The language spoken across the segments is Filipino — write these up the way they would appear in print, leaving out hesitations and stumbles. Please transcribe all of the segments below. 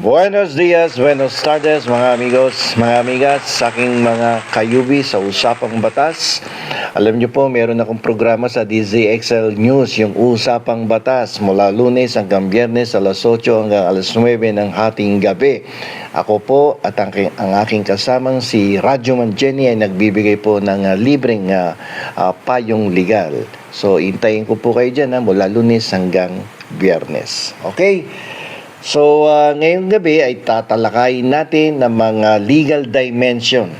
Buenos dias, buenos tardes mga amigos, mga amigas, sa aking mga kayubi sa Usapang Batas. Alam niyo po, meron akong programa sa DZXL News, yung Usapang Batas, mula Lunes hanggang Biyernes alas 8 hanggang alas 9 ng hating gabi. Ako po at ang aking kasamang si Radyoman Jenny ay nagbibigay po ng libreng payong legal. So, intayin ko po kayo dyan mula Lunes hanggang Biyernes. Okay? So, ngayong gabi ay tatalakayin natin ng mga legal dimension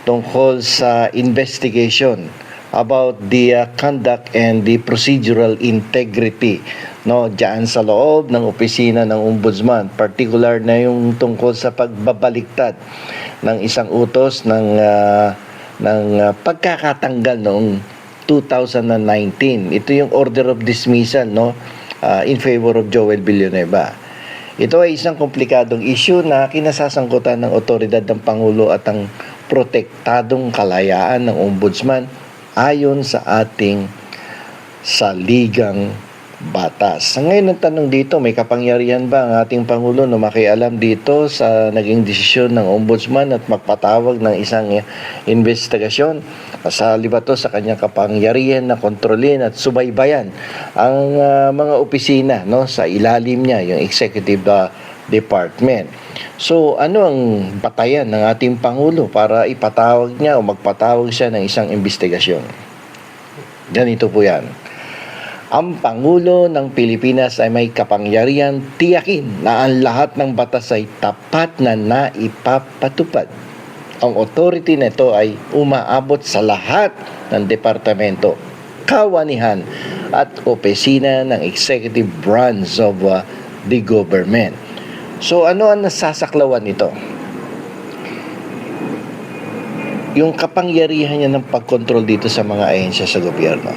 tungkol sa investigation about the conduct and the procedural integrity diyan sa loob ng opisina ng Ombudsman, particular na yung tungkol sa pagbabaliktad ng isang utos ng pagkakatanggal noong 2019. Ito yung order of dismissal in favor of Joel Villanueva. Ito ay isang komplikadong issue na kinasasangkutan ng otoridad ng Pangulo at ang protektadong kalayaan ng Ombudsman ayon sa ating saligang batas. Ngayon ang tanong dito, may kapangyarihan ba ang ating Pangulo na makialam dito sa naging desisyon ng Ombudsman at magpatawag ng isang investigasyon? Kasali ba to sa kanyang kapangyarihan na kontrolin at subaybayan ang mga opisina sa ilalim niya, yung executive department? So, ano ang batayan ng ating Pangulo para ipatawag niya o magpatawag siya ng isang investigasyon? Ganito po yan. Ang Pangulo ng Pilipinas ay may kapangyarihan tiyakin na ang lahat ng batas ay tapat na naipapatupad. Ang authority nito ay umaabot sa lahat ng departamento, kawanihan at opisina ng executive branch of the government. So ano ang nasasaklawan nito? Yung kapangyarihan niya ng pagkontrol dito sa mga ahensya sa gobyerno.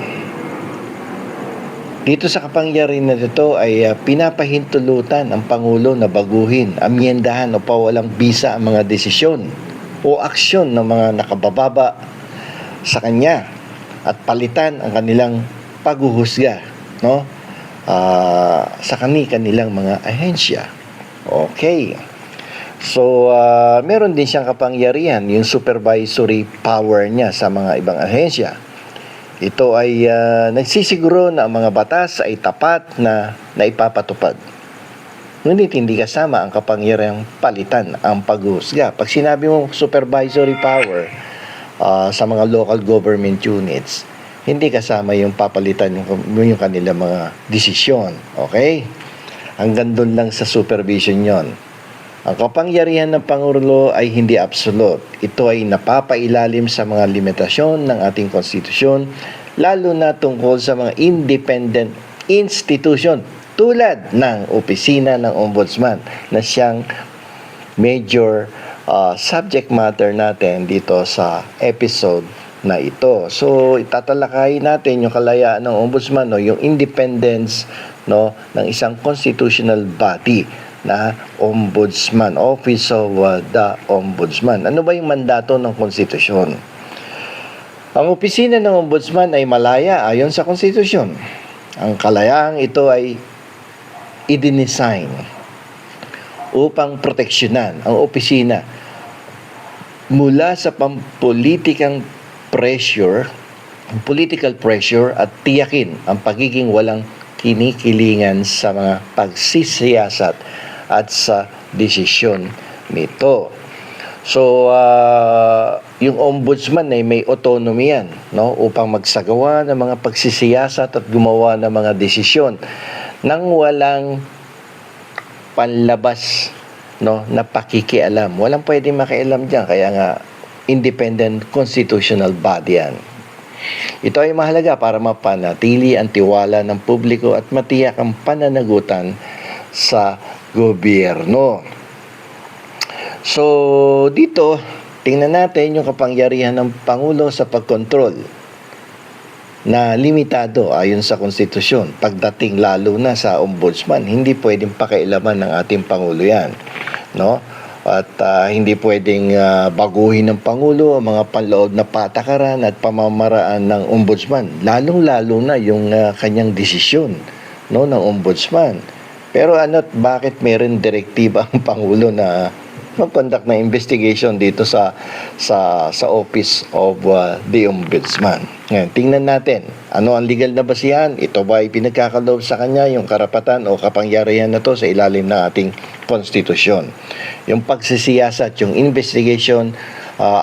Dito sa kapangyarihan na ito ay pinapahintulutan ang Pangulo na baguhin, amyendahan o pawalang bisa ang mga desisyon o aksyon ng mga nakabababa sa kanya at palitan ang kanilang paghuhusga sa kanilang mga ahensya. Okay. So, meron din siyang kapangyarihan, yung supervisory power niya sa mga ibang ahensya. Ito ay nagsisiguro na ang mga batas ay tapat na ipapatupad. Ngunit hindi kasama ang kapangyarihang palitan ang paghuhusga. Pag sinabi mo supervisory power sa mga local government units, hindi kasama yung papalitan yung kanilang mga desisyon. Okay? Hanggang doon lang sa supervision yon. Ang kapangyarihan ng Pangulo ay hindi absolute. Ito ay napapailalim sa mga limitasyon ng ating konstitusyon, lalo na tungkol sa mga independent institution tulad ng opisina ng Ombudsman na siyang major subject matter natin dito sa episode na ito. So, itatalakayin natin yung kalayaan ng Ombudsman, yung independence ng isang constitutional body na Ombudsman, Office of the Ombudsman. Ano ba yung mandato ng konstitusyon? Ang opisina ng Ombudsman ay malaya ayon sa konstitusyon. Ang kalayaang ito ay i-design upang proteksyonan ang opisina mula sa political pressure at tiyakin ang pagiging walang kinikilingan sa mga pagsisiyasat at sa desisyon nito. So, yung Ombudsman ay may autonomy yan upang magsagawa ng mga pagsisiyasat at gumawa ng mga desisyon nang walang panlabas na pakikialam. Walang pwedeng makialam dyan, kaya nga independent constitutional body yan. Ito ay mahalaga para mapanatili ang tiwala ng publiko at matiyak ang pananagutan sa gobyerno. So, dito, tingnan natin yung kapangyarihan ng Pangulo sa pagkontrol na limitado ayon sa konstitusyon. Pagdating lalo na sa Ombudsman, hindi pwedeng pakailaman ng ating Pangulo yan. At hindi pwedeng baguhin ng Pangulo ang mga panloob na patakaran at pamamaraan ng Ombudsman. Lalong-lalo na yung kanyang desisyon ng Ombudsman. Pero bakit meron direktiba ang Pangulo na mag-conduct na investigation dito sa Office of the Ombudsman? Ngayon, tingnan natin, ano ang legal na basihan? Ito ba ay pinagkakaloob sa kanya yung karapatan o kapangyarihan na to sa ilalim ng ating konstitusyon? Yung pagsisiyasat, yung investigation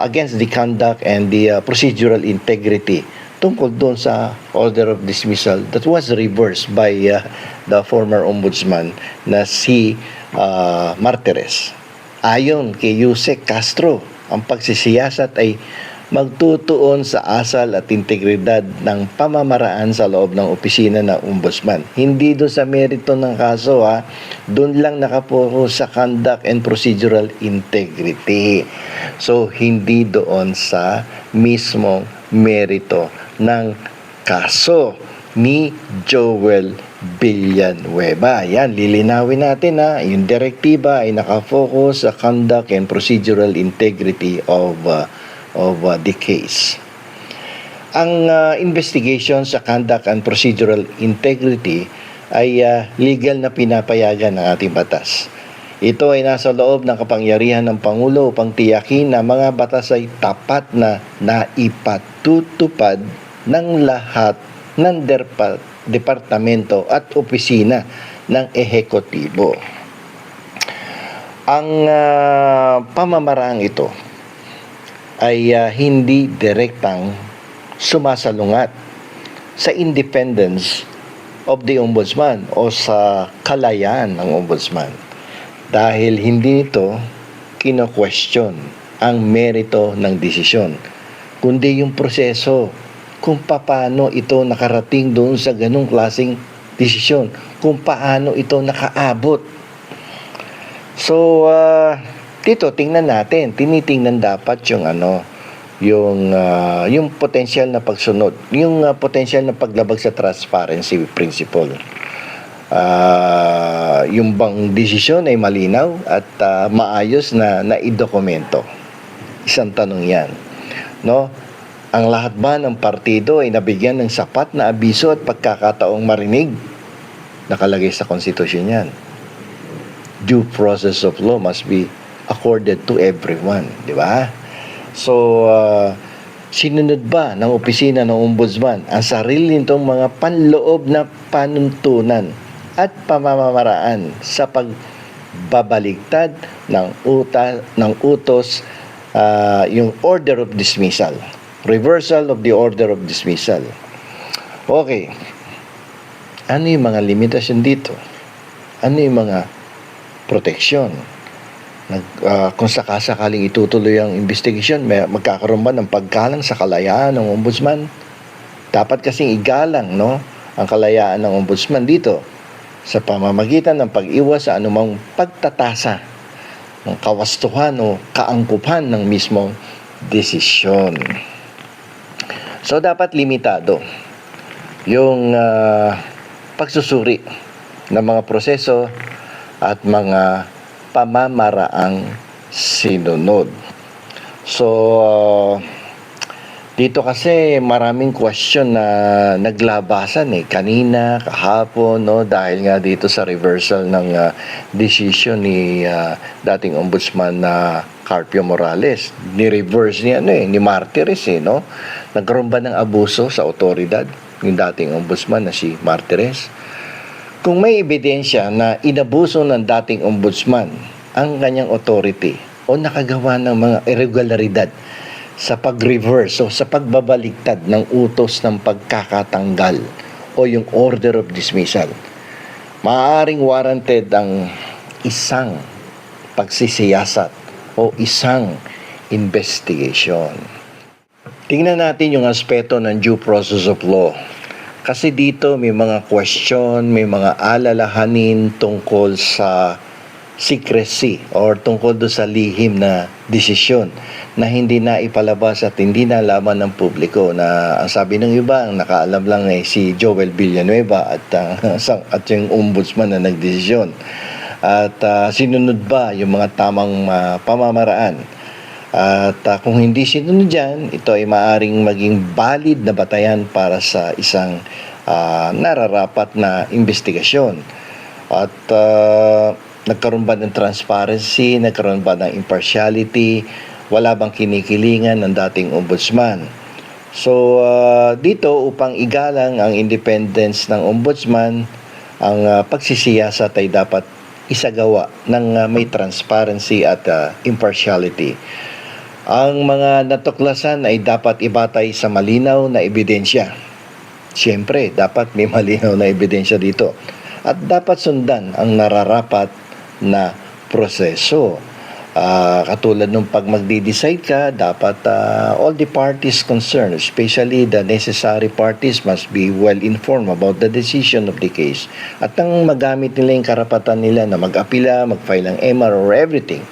against the conduct and the procedural integrity tungkol doon sa order of dismissal that was reversed by the former ombudsman na si Martires. Ayon kay Yusek Castro, ang pagsisiyasat ay magtutuon sa asal at integridad ng pamamaraan sa loob ng opisina ng ombudsman. Hindi doon sa merito ng kaso, doon lang nakapokus sa conduct and procedural integrity. So, hindi doon sa mismong merito ng kaso ni Joel Villanueva. Yan, lilinawin natin yung direktiba ay nakafocus sa conduct and procedural integrity of the case. Ang investigation sa conduct and procedural integrity ay legal na pinapayagan ng ating batas. Ito ay nasa loob ng kapangyarihan ng Pangulo upang tiyakin na mga batas ay tapat na naipatutupad ng lahat ng departamento at opisina ng ehekutibo. Ang pamamaraang ito ay hindi direktang sumasalungat sa independence of the ombudsman o sa kalayaan ng ombudsman dahil hindi nito kino-question ang merito ng desisyon kundi yung proseso kung paano ito nakarating doon sa ganung klaseng desisyon, kung paano ito nakaabot. So, dito tingnan natin, tinitingnan dapat yung yung potential na pagsunod, yung potential na paglabag sa transparency principle. Yung bang desisyon ay malinaw at maayos na idokumento. Isang tanong 'yan, no? Ang lahat ba ng partido ay nabigyan ng sapat na abiso at pagkakataong marinig? Nakalagay sa konstitusyon yan. Due process of law must be accorded to everyone. Di ba? So, sinunod ba ng opisina ng ombudsman ang sarili nitong mga panloob na panuntunan at pamamaraan sa pagbabaligtad ng utos, yung order of dismissal? Reversal of the order of dismissal. Okay. Ano yung mga limitasyon dito? Ano yung mga proteksyon? Kung sakasakaling itutuloy ang investigation, magkakaroon ba ng paggalang sa kalayaan ng ombudsman? Dapat kasing igalang, no, ang kalayaan ng ombudsman dito sa pamamagitan ng pag-iwas sa anumang pagtatasa ng kawastuhan o kaangkupan ng mismong desisyon. So, dapat limitado yung pagsusuri ng mga proseso at mga pamamaraang sinunod. So, dito kasi maraming question na naglabasan kanina, kahapon, no, dahil nga dito sa reversal ng decision ni dating ombudsman na Carpio Morales. Ni-reverse ni Martires, no? Nagkaroon ba ng abuso sa otoridad yung dating ombudsman na si Martires? Kung may ebidensya na inabuso ng dating ombudsman ang kanyang authority o nakagawa ng mga irregularidad sa pag-reverse o sa pagbabaligtad ng utos ng pagkakatanggal o yung order of dismissal, maaaring warranted ang isang pagsisiyasat o isang investigation. Tingnan natin yung aspeto ng due process of law. Kasi dito may mga question, may mga alalahanin tungkol sa secrecy or tungkol doon sa lihim na desisyon na hindi na ipalabas at hindi na alaman ng publiko, na ang sabi ng iba, ang nakaalam lang si Joel Villanueva at yung ombudsman na nagdesisyon. At sinunod ba yung mga tamang pamamaraan? At kung hindi sinunod yan, ito ay maaaring maging valid na batayan para sa isang nararapat na investigasyon. At nagkaroon ba ng transparency, nagkaroon ba ng impartiality, wala bang kinikilingan ng dating ombudsman. So dito upang igalang ang independence ng ombudsman, ang pagsisiyasat ay dapat isagawa ng may transparency at impartiality. Ang mga natuklasan ay dapat ibatay sa malinaw na ebidensya. Siyempre, dapat may malinaw na ebidensya dito. At dapat sundan ang nararapat na proseso. Katulad nung pag magdi-decide ka, dapat all the parties concerned, especially the necessary parties, must be well informed about the decision of the case. At ang magamit nila yung karapatan nila na mag-apila, mag-file ng MR or everything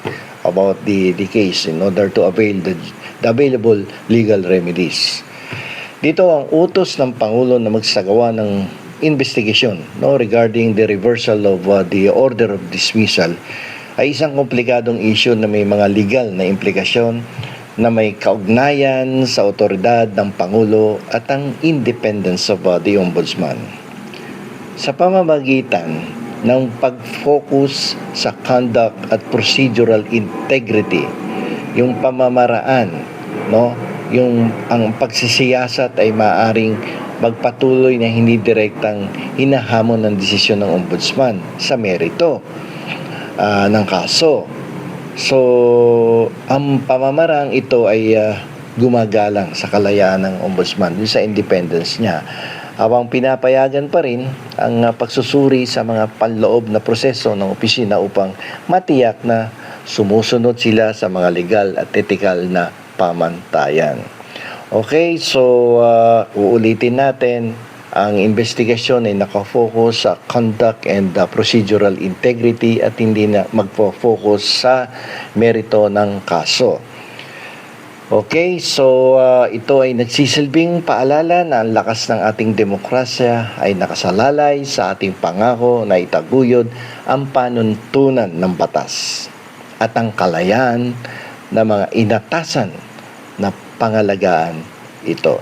about the case in order to avail the available legal remedies. Dito ang utos ng Pangulo na magsagawa ng investigation regarding the reversal of the order of dismissal ay isang komplikadong issue na may mga legal na implikasyon na may kaugnayan sa otoridad ng Pangulo at ang independence of the Ombudsman. Sa pamamagitan ng pag-focus sa conduct at procedural integrity, yung pamamaraan, yung ang pagsisiyasat ay maaring magpatuloy na hindi direktang hinahamon ng desisyon ng ombudsman sa merito ng kaso. So, ang pamamarang ito ay gumagalang sa kalayaan ng ombudsman, sa independence niya. Habang pinapayagan pa rin ang pagsusuri sa mga panloob na proseso ng opisina upang matiyak na sumusunod sila sa mga legal at ethical na pamantayan. Okay, so uulitin natin, ang investigasyon ay nakafocus sa conduct and procedural integrity at hindi na magpo-focus sa merito ng kaso. Okay, so ito ay nagsisilbing paalala na ang lakas ng ating demokrasya ay nakasalalay sa ating pangako na itaguyod ang panuntunan ng batas at ang kalayaan ng mga inatasan na pangalagaan ito.